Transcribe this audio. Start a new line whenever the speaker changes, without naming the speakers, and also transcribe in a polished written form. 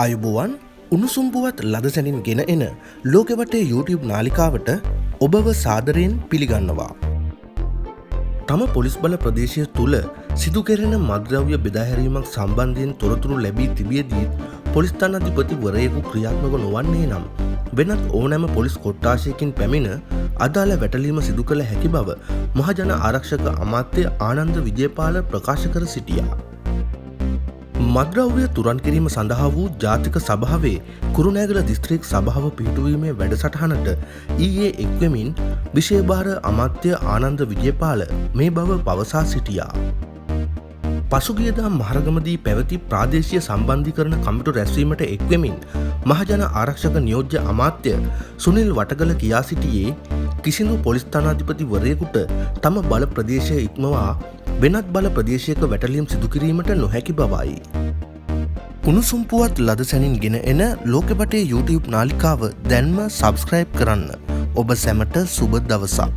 අයුබෝවන් උණුසුම්පුවත් ලද සැනින් ගෙන එන ලෝකෙවටේ YouTube නාලිකාවට ඔබව සාදරයෙන් පිළිගන්නවා. තම පොලිස් බල ප්‍රදේශය තුළ සිදු කෙරෙන මත්ද්‍රව්‍ය බෙදාහැරීමක් සම්බන්ධයෙන් තොරතුරු ලැබී තිබියදීත් පොලිස් ස්ථානාධිපතිවරයෙකු ක්‍රියාත්මක නොවන්නේ නම් වෙනත් ඕනෑම පොලිස් කොට්ටාශයකින් පැමිණ අදාළ වැටලීම සිදු කළ හැකි බව මහජන ආරක්ෂක අමාත්‍ය ආනන්ද විජේපාල ප්‍රකාශ කර සිටියා. මත්ද්‍රව්‍ය තුරන් කිරීම සඳහා වූ ජාතික සභාවේ කුරුණෑගල දිස්ත්‍රික් සභාව පිහිටුවීමේ වැඩසටහනට ඊයේ එක්වෙමින් විශේෂ අමාත්‍ය ආනන්ද විජේපාල මේ බව පවසා සිටියා. පසුගියදා මහරගමදී පැවති ප්‍රාදේශීය සම්බන්ධීකරණ කමිටු රැස්වීමට එක්වෙමින් මහජන ආරක්ෂක නියෝජ්‍ය අමාත්‍ය සුනිල් වටගල කියා සිටියේ කිසිදු පොලිස් ස්ථානාධිපතිවරයෙකුට තම බල ප්‍රදේශය ඉක්මවා වෙනත් බල ප්‍රදේශයක වැටලීම් සිදු කිරීමට නොහැකි බවයි. උණුසුම්පුවත් ලද සැනින් ගෙන එන ලෝකෙවටේ YouTube නාලිකාව දැන්ම සබ්ස්ක්‍රයිබ් කරන්න. ඔබ සැමට සුබ දවසක්.